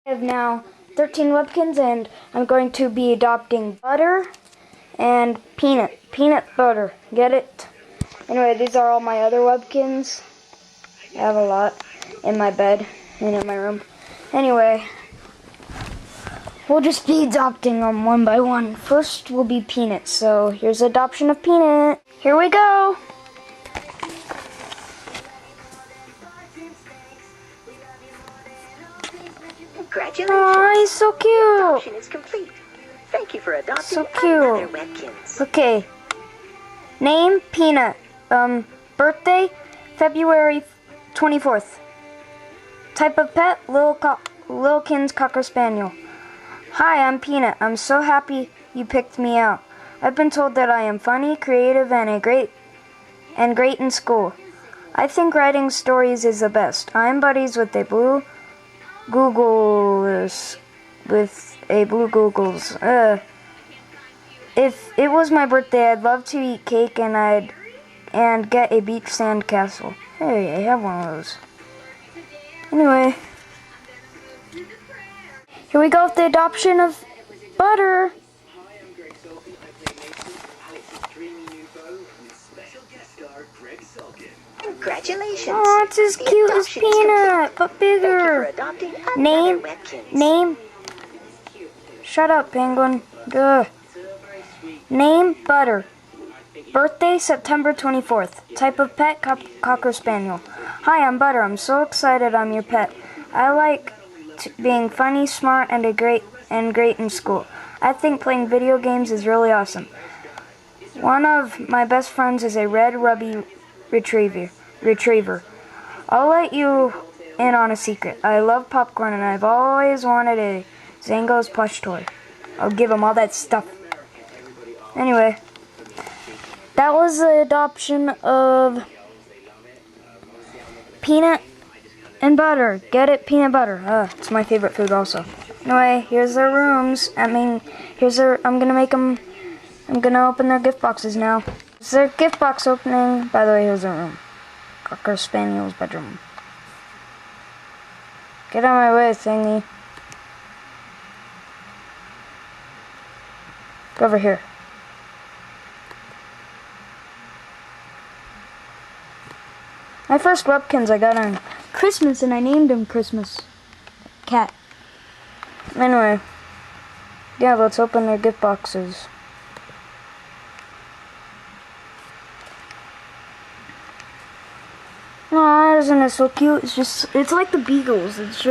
I have now 13 Webkinz, and I'm going to be adopting Butter and Peanut Butter. Get it? Anyway, these are all my other Webkinz. I have a lot in my bed and in my room. Anyway, we'll just be adopting them one by one. First will be Peanut, so here's the adoption of Peanut. Here we go. Congratulations. Oh, he's so cute. Adoption is complete. Thank you for adopting So another cute. Webkinz. Okay. Name, Peanut. Birthday, February 24th. Type of pet, Lilkin's Cocker Spaniel. Hi, I'm Peanut. I'm so happy you picked me out. I've been told that I am funny, creative, and great in school. I think writing stories is the best. I'm buddies with a blue Googles. If it was my birthday, I'd love to eat cake and get a beach sand castle. Hey, I have one of those. Anyway, here we go with the adoption of Butter. Congratulations. Oh, it's as cute as Peanut, but bigger. Thank you for adopting another Webkinz. Name. Shut up, Penguin. Ugh. Name, Butter. Birthday, September 24th. Type of pet, Cocker Spaniel. Hi, I'm Butter. I'm so excited I'm your pet. I like being funny, smart, and great in school. I think playing video games is really awesome. One of my best friends is a red rubby retriever. I'll let you in on a secret. I love popcorn, and I've always wanted a Zango's plush toy. I'll give him all that stuff. Anyway, that was the adoption of Peanut and Butter. Get it? Peanut butter. It's my favorite food also. Anyway, here's their rooms. I'm gonna open their gift boxes now. It's their gift box opening. By the way, here's their room. Cocker Spaniel's bedroom. Get out of my way, thingy. Go over here. My first Webkinz I got on Christmas, and I named him Christmas Cat. Anyway, yeah, let's open their gift boxes. Aw, isn't it so cute? It's like the Beagles. It's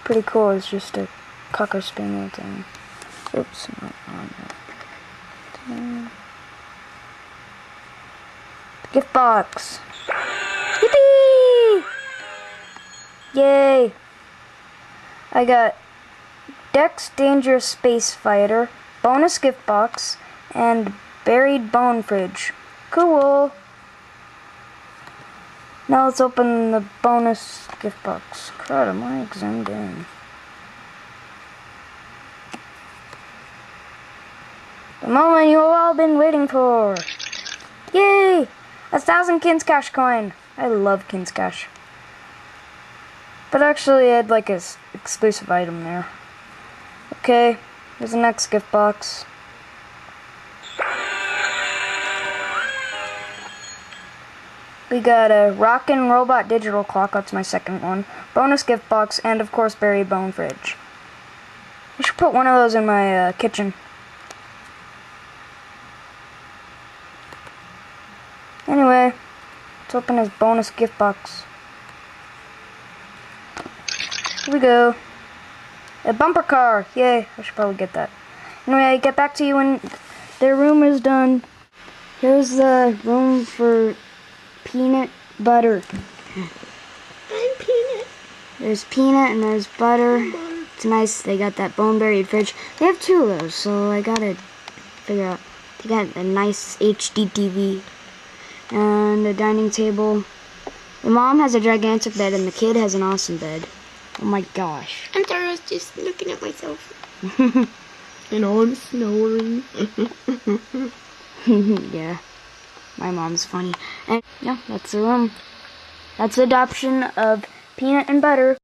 pretty cool. It's just a Cocker Spaniel thing. Oops, not on that. Gift box. Yippee! Yay! I got Dex Dangerous Space Fighter, bonus gift box, and buried bone fridge. Cool! Now let's open the bonus gift box. Crud, am I zoomed in? The moment you've all been waiting for. Yay! 1,000 Kinz Cash coin. I love Kinz Cash. But actually, I'd like an exclusive item there. Okay, here's the next gift box. We got a Rockin' Robot digital clock. That's my second one. Bonus gift box, and of course, buried bone fridge. I should put one of those in my kitchen. Anyway, let's open his bonus gift box. Here we go. A bumper car. Yay, I should probably get that. Anyway, I'll get back to you when their room is done. Here's the room for Peanut Butter. I'm Peanut. There's Peanut and there's Butter. It's nice. They got that bone buried fridge. They have two of those, so I gotta figure out. They got a nice HD TV. And a dining table. The mom has a gigantic bed, and the kid has an awesome bed. Oh my gosh. I'm sorry, I was just looking at myself. And I'm snoring. Yeah. My mom's funny. And yeah, that's the room. That's the adoption of Peanut and Butter.